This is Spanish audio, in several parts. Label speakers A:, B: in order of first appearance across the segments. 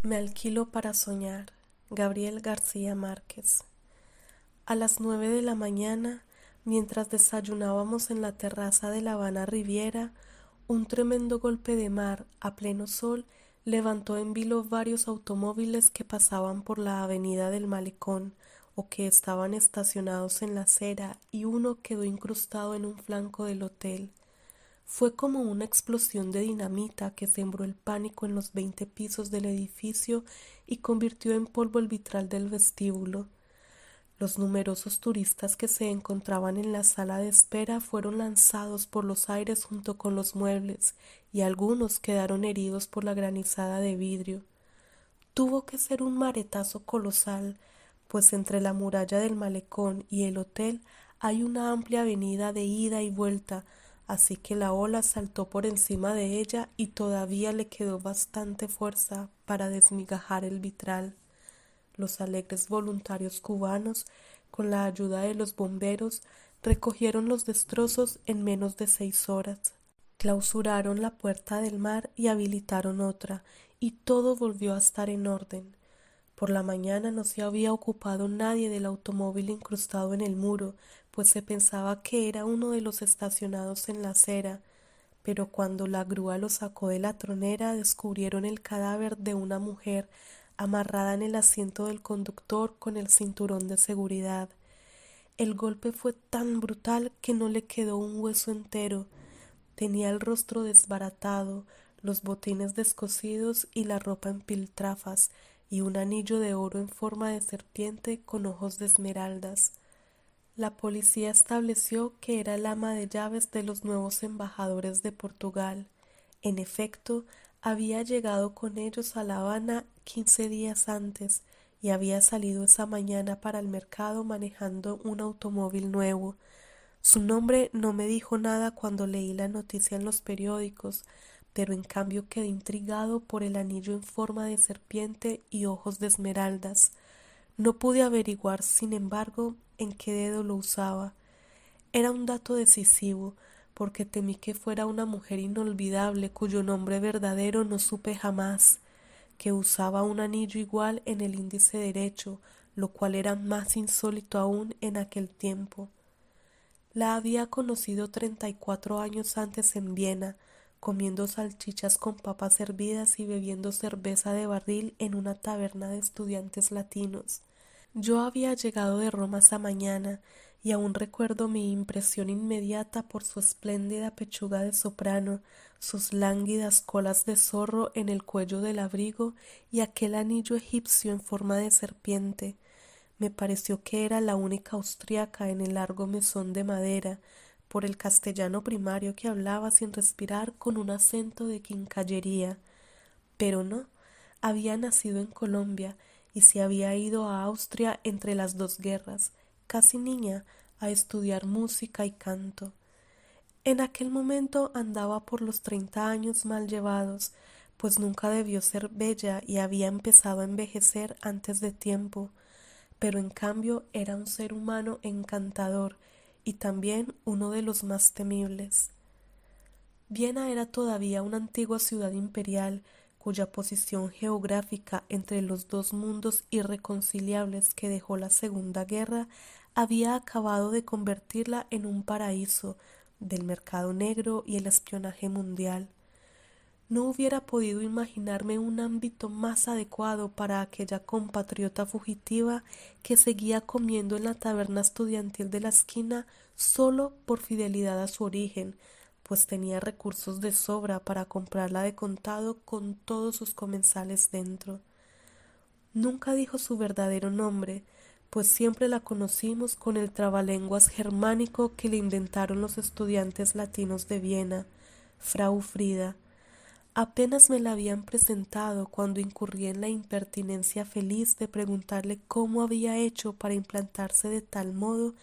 A: Me alquilo para soñar. Gabriel García Márquez. A las 9 de la mañana, mientras desayunábamos en la terraza de la Habana Riviera, un tremendo golpe de mar a pleno sol levantó en vilo varios automóviles que pasaban por la avenida del Malecón o que estaban estacionados en la acera, y uno quedó incrustado en un flanco del hotel. Fue como una explosión de dinamita que sembró el pánico en los 20 pisos del edificio y convirtió en polvo el vitral del vestíbulo. Los numerosos turistas que se encontraban en la sala de espera fueron lanzados por los aires junto con los muebles, y algunos quedaron heridos por la granizada de vidrio. Tuvo que ser un maretazo colosal, pues entre la muralla del malecón y el hotel hay una amplia avenida de ida y vuelta, así que la ola saltó por encima de ella y todavía le quedó bastante fuerza para desmigajar el vitral. Los alegres voluntarios cubanos, con la ayuda de los bomberos, recogieron los destrozos en menos de 6 horas. Clausuraron la puerta del mar y habilitaron otra, y todo volvió a estar en orden. Por la mañana no se había ocupado nadie del automóvil incrustado en el muro, pues se pensaba que era uno de los estacionados en la acera, pero cuando la grúa lo sacó de la tronera descubrieron el cadáver de una mujer amarrada en el asiento del conductor con el cinturón de seguridad. El golpe fue tan brutal que no le quedó un hueso entero. Tenía el rostro desbaratado, los botines descosidos y la ropa en piltrafas, y un anillo de oro en forma de serpiente con ojos de esmeraldas. La policía estableció que era el ama de llaves de los nuevos embajadores de Portugal. En efecto, había llegado con ellos a La Habana 15 días antes y había salido esa mañana para el mercado manejando un automóvil nuevo. Su nombre no me dijo nada cuando leí la noticia en los periódicos, pero en cambio quedé intrigado por el anillo en forma de serpiente y ojos de esmeraldas. No pude averiguar, sin embargo, en qué dedo lo usaba. Era un dato decisivo, porque temí que fuera una mujer inolvidable cuyo nombre verdadero no supe jamás, que usaba un anillo igual en el índice derecho, lo cual era más insólito aún en aquel tiempo. La había conocido 34 años antes en Viena, comiendo salchichas con papas hervidas y bebiendo cerveza de barril en una taberna de estudiantes latinos. Yo había llegado de Roma esa mañana y aún recuerdo mi impresión inmediata por su espléndida pechuga de soprano, sus lánguidas colas de zorro en el cuello del abrigo y aquel anillo egipcio en forma de serpiente. Me pareció que era la única austriaca en el largo mesón de madera, por el castellano primario que hablaba sin respirar con un acento de quincallería. Pero no, había nacido en Colombia y se había ido a Austria entre las dos guerras, casi niña, a estudiar música y canto. En aquel momento andaba por los 30 años mal llevados, pues nunca debió ser bella y había empezado a envejecer antes de tiempo, pero en cambio era un ser humano encantador y también uno de los más temibles. Viena era todavía una antigua ciudad imperial, cuya posición geográfica entre los dos mundos irreconciliables que dejó la Segunda Guerra había acabado de convertirla en un paraíso del mercado negro y el espionaje mundial. No hubiera podido imaginarme un ámbito más adecuado para aquella compatriota fugitiva que seguía comiendo en la taberna estudiantil de la esquina solo por fidelidad a su origen, pues tenía recursos de sobra para comprarla de contado con todos sus comensales dentro. Nunca dijo su verdadero nombre, pues siempre la conocimos con el trabalenguas germánico que le inventaron los estudiantes latinos de Viena, Frau Frida. Apenas me la habían presentado cuando incurrí en la impertinencia feliz de preguntarle cómo había hecho para implantarse de tal modo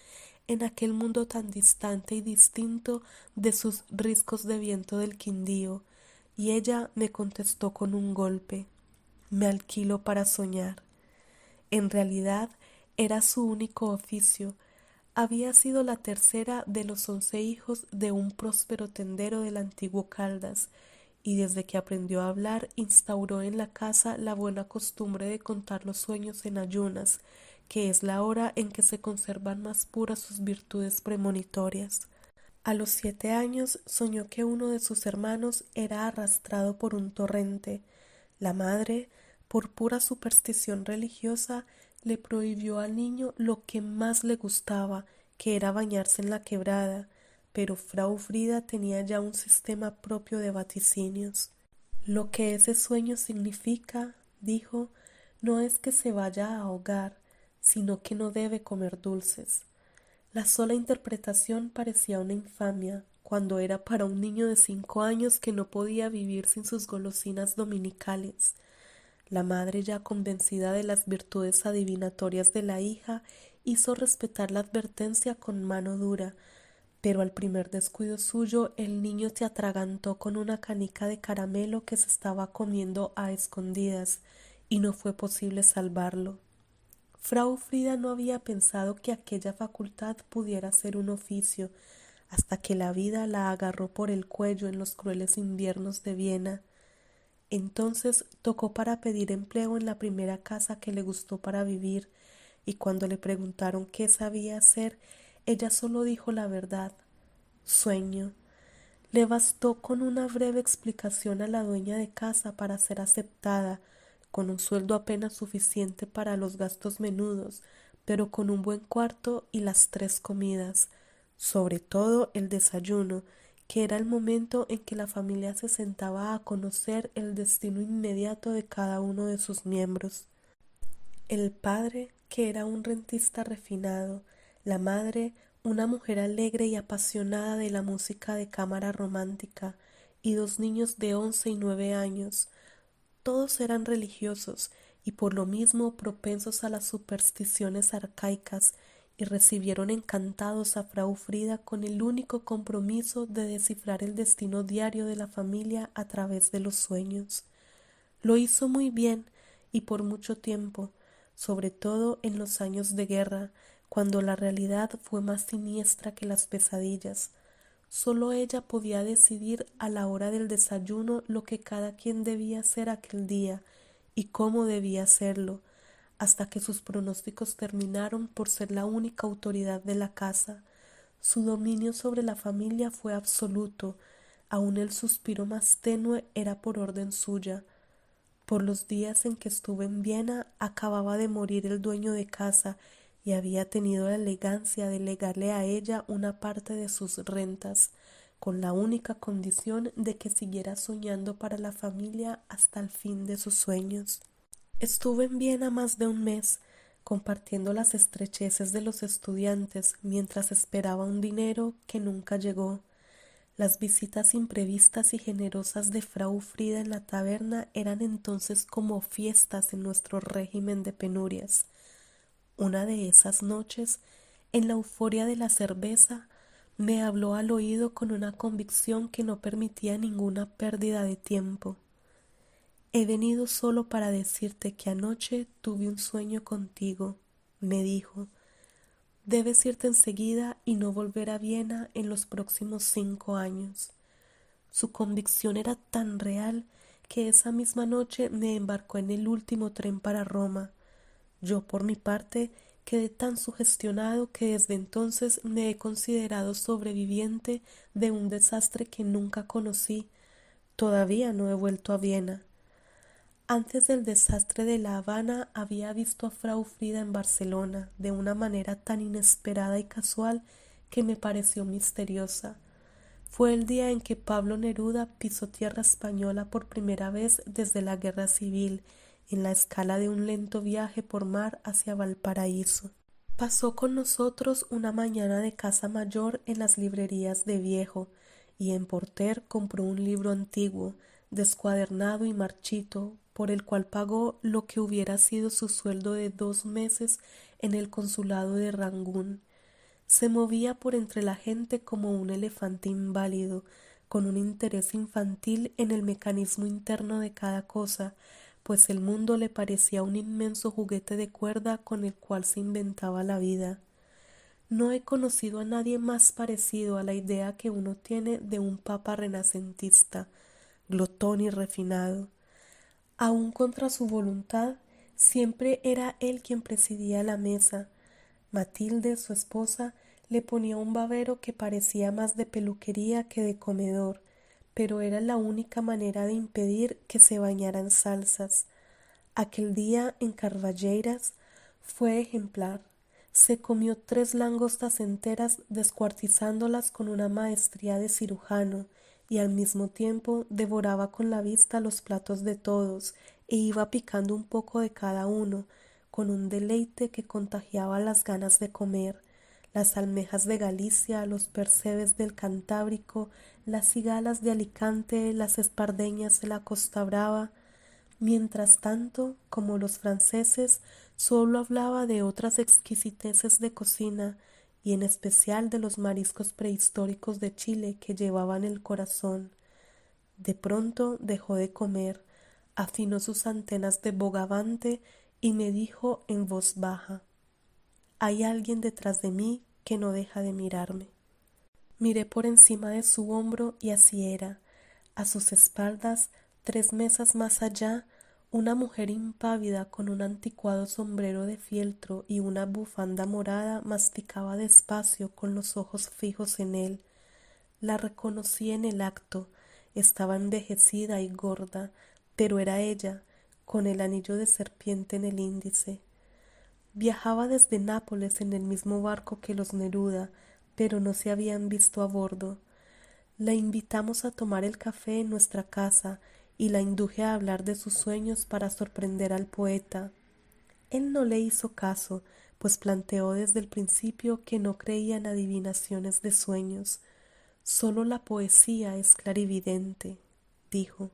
A: en aquel mundo tan distante y distinto de sus riscos de viento del Quindío, y ella me contestó con un golpe: me alquilo para soñar. En realidad era su único oficio. Había sido la tercera de los 11 hijos de un próspero tendero del antiguo Caldas, y desde que aprendió a hablar instauró en la casa la buena costumbre de contar los sueños en ayunas, que es la hora en que se conservan más puras sus virtudes premonitorias. A los 7 años soñó que uno de sus hermanos era arrastrado por un torrente. La madre, por pura superstición religiosa, le prohibió al niño lo que más le gustaba, que era bañarse en la quebrada, pero Frau Frida tenía ya un sistema propio de vaticinios. Lo que ese sueño significa, dijo, no es que se vaya a ahogar, sino que no debe comer dulces. La sola interpretación parecía una infamia, cuando era para un niño de 5 años que no podía vivir sin sus golosinas dominicales. La madre, ya convencida de las virtudes adivinatorias de la hija, hizo respetar la advertencia con mano dura, pero al primer descuido suyo el niño se atragantó con una canica de caramelo que se estaba comiendo a escondidas, y no fue posible salvarlo. Frau Frida no había pensado que aquella facultad pudiera ser un oficio, hasta que la vida la agarró por el cuello en los crueles inviernos de Viena. Entonces tocó para pedir empleo en la primera casa que le gustó para vivir, y cuando le preguntaron qué sabía hacer, ella solo dijo la verdad: sueño. Le bastó con una breve explicación a la dueña de casa para ser aceptada, con un sueldo apenas suficiente para los gastos menudos, pero con un buen cuarto y las 3 comidas, sobre todo el desayuno, que era el momento en que la familia se sentaba a conocer el destino inmediato de cada uno de sus miembros. El padre, que era un rentista refinado, la madre, una mujer alegre y apasionada de la música de cámara romántica, y 2 niños de 11 y 9 años. Todos eran religiosos y por lo mismo propensos a las supersticiones arcaicas, y recibieron encantados a Frau Frida con el único compromiso de descifrar el destino diario de la familia a través de los sueños. Lo hizo muy bien y por mucho tiempo, sobre todo en los años de guerra, cuando la realidad fue más siniestra que las pesadillas. Solo ella podía decidir a la hora del desayuno lo que cada quien debía hacer aquel día y cómo debía hacerlo, hasta que sus pronósticos terminaron por ser la única autoridad de la casa. Su dominio sobre la familia fue absoluto, aun el suspiro más tenue era por orden suya. Por los días en que estuve en Viena acababa de morir el dueño de casa y había tenido la elegancia de legarle a ella una parte de sus rentas, con la única condición de que siguiera soñando para la familia hasta el fin de sus sueños. Estuve en Viena más de un mes, compartiendo las estrecheces de los estudiantes mientras esperaba un dinero que nunca llegó. Las visitas imprevistas y generosas de Frau Frida en la taberna eran entonces como fiestas en nuestro régimen de penurias. Una de esas noches, en la euforia de la cerveza, me habló al oído con una convicción que no permitía ninguna pérdida de tiempo. He venido solo para decirte que anoche tuve un sueño contigo, me dijo. Debes irte enseguida y no volver a Viena en los próximos 5 años. Su convicción era tan real que esa misma noche me embarcó en el último tren para Roma. Yo, por mi parte, quedé tan sugestionado que desde entonces me he considerado sobreviviente de un desastre que nunca conocí. Todavía no he vuelto a Viena. Antes del desastre de La Habana había visto a Frau Frida en Barcelona de una manera tan inesperada y casual que me pareció misteriosa. Fue el día en que Pablo Neruda pisó tierra española por primera vez desde la Guerra Civil, en la escala de un lento viaje por mar hacia Valparaíso. Pasó con nosotros una mañana de casa mayor en las librerías de Viejo, y en Porter compró un libro antiguo, descuadernado y marchito, por el cual pagó lo que hubiera sido su sueldo de 2 meses en el consulado de Rangún. Se movía por entre la gente como un elefante inválido, con un interés infantil en el mecanismo interno de cada cosa, pues el mundo le parecía un inmenso juguete de cuerda con el cual se inventaba la vida. No he conocido a nadie más parecido a la idea que uno tiene de un papa renacentista. glotón y refinado. Aun contra su voluntad, siempre era él quien presidía la mesa. Matilde, su esposa, le ponía un babero que parecía más de peluquería que de comedor, pero era la única manera de impedir que se bañara en salsas. Aquel día en Carballeiras fue ejemplar. Se comió 3 langostas enteras descuartizándolas con una maestría de cirujano y al mismo tiempo devoraba con la vista los platos de todos e iba picando un poco de cada uno, con un deleite que contagiaba las ganas de comer. Las almejas de Galicia, los percebes del Cantábrico, las cigalas de Alicante, las espardeñas de la Costa Brava. Mientras tanto, como los franceses, solo hablaba de otras exquisiteces de cocina y en especial de los mariscos prehistóricos de Chile que llevaban el corazón. De pronto dejó de comer, afinó sus antenas de bogavante y me dijo en voz baja: «Hay alguien detrás de mí que no deja de mirarme». Miré por encima de su hombro y así era. A sus espaldas, 3 mesas más allá, una mujer impávida con un anticuado sombrero de fieltro y una bufanda morada masticaba despacio con los ojos fijos en él. La reconocí en el acto. Estaba envejecida y gorda, pero era ella, con el anillo de serpiente en el índice. Viajaba desde Nápoles en el mismo barco que los Neruda, pero no se habían visto a bordo. La invitamos a tomar el café en nuestra casa y la induje a hablar de sus sueños para sorprender al poeta. Él no le hizo caso, pues planteó desde el principio que no creía en adivinaciones de sueños. Solo la poesía es clarividente, dijo.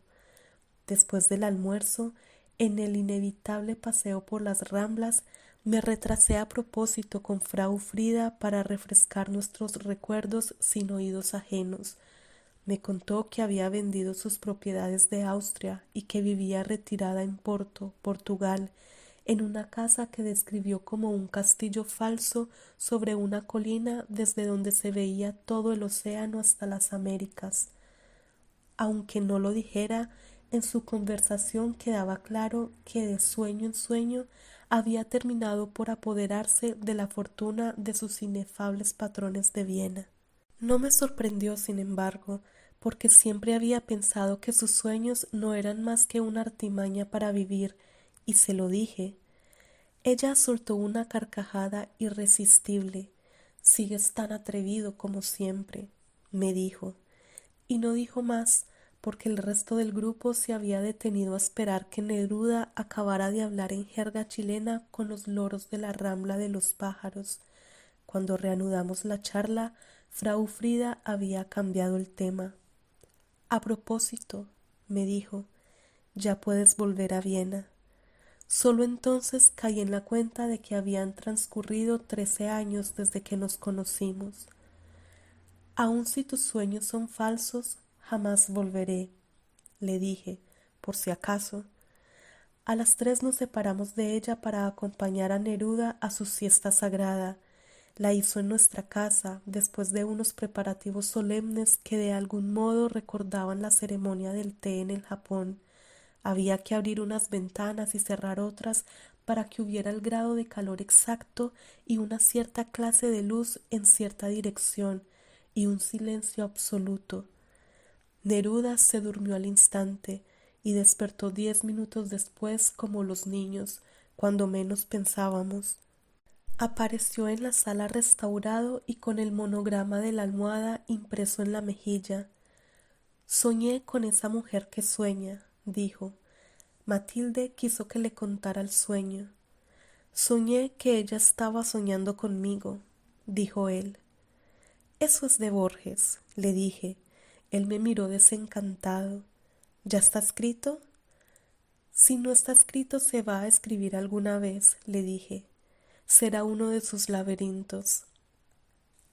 A: Después del almuerzo, en el inevitable paseo por las Ramblas, me retrasé a propósito con Frau Frida para refrescar nuestros recuerdos sin oídos ajenos. Me contó que había vendido sus propiedades de Austria y que vivía retirada en Porto, Portugal, en una casa que describió como un castillo falso sobre una colina desde donde se veía todo el océano hasta las Américas. Aunque no lo dijera, en su conversación quedaba claro que de sueño en sueño había terminado por apoderarse de la fortuna de sus inefables patrones de Viena. No me sorprendió, sin embargo, porque siempre había pensado que sus sueños no eran más que una artimaña para vivir, y se lo dije. Ella soltó una carcajada irresistible. «Sigues tan atrevido como siempre», me dijo, y no dijo más, porque el resto del grupo se había detenido a esperar que Neruda acabara de hablar en jerga chilena con los loros de la Rambla de los Pájaros. Cuando reanudamos la charla, Frau Frida había cambiado el tema. «A propósito», me dijo, «ya puedes volver a Viena». Solo entonces caí en la cuenta de que habían transcurrido 13 años desde que nos conocimos. «Aun si tus sueños son falsos, jamás volveré», le dije, por si acaso. A las 3 nos separamos de ella para acompañar a Neruda a su siesta sagrada. La hizo en nuestra casa, después de unos preparativos solemnes que de algún modo recordaban la ceremonia del té en el Japón. Había que abrir unas ventanas y cerrar otras para que hubiera el grado de calor exacto y una cierta clase de luz en cierta dirección, y un silencio absoluto. Neruda se durmió al instante y despertó 10 minutos después como los niños, cuando menos pensábamos. Apareció en la sala restaurado y con el monograma de la almohada impreso en la mejilla. «Soñé con esa mujer que sueña», dijo. Matilde quiso que le contara el sueño. «Soñé que ella estaba soñando conmigo», dijo él. «Eso es de Borges», le dije. Él me miró desencantado. «¿Ya está escrito?» «Si no está escrito, se va a escribir alguna vez», le dije. «Será uno de sus laberintos».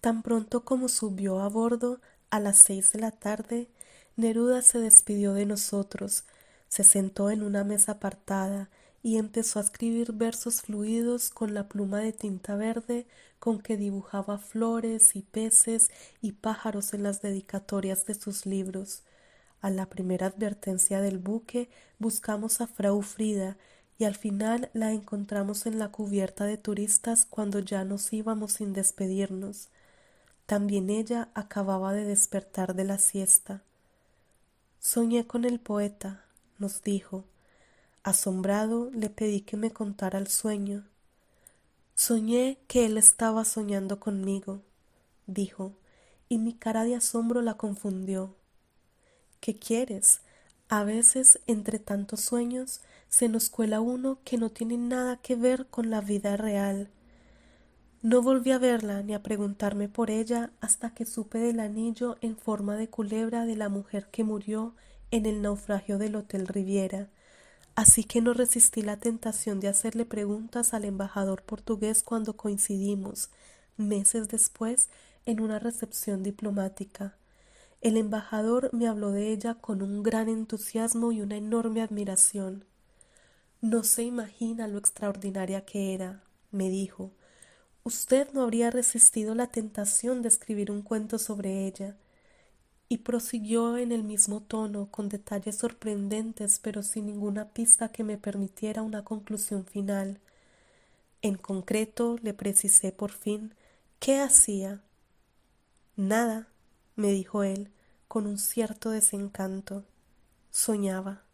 A: Tan pronto como subió a bordo, a las 6 de la tarde, Neruda se despidió de nosotros, se sentó en una mesa apartada y empezó a escribir versos fluidos con la pluma de tinta verde con que dibujaba flores y peces y pájaros en las dedicatorias de sus libros. A la primera advertencia del buque buscamos a Frau Frida y al final la encontramos en la cubierta de turistas cuando ya nos íbamos sin despedirnos. También ella acababa de despertar de la siesta. Soñé con el poeta, nos dijo. Asombrado, le pedí que me contara el sueño. Soñé que él estaba soñando conmigo, dijo, y mi cara de asombro la confundió. ¿Qué quieres? A veces, entre tantos sueños, se nos cuela uno que no tiene nada que ver con la vida real. No volví a verla ni a preguntarme por ella hasta que supe del anillo en forma de culebra de la mujer que murió en el naufragio del Hotel Riviera, así que no resistí la tentación de hacerle preguntas al embajador portugués cuando coincidimos, meses después, en una recepción diplomática. El embajador me habló de ella con un gran entusiasmo y una enorme admiración. No se imagina lo extraordinaria que era, me dijo. Usted no habría resistido la tentación de escribir un cuento sobre ella. Y prosiguió en el mismo tono, con detalles sorprendentes, pero sin ninguna pista que me permitiera una conclusión final. En concreto, le precisé por fin, ¿qué hacía? Nada, me dijo él, con un cierto desencanto. Soñaba.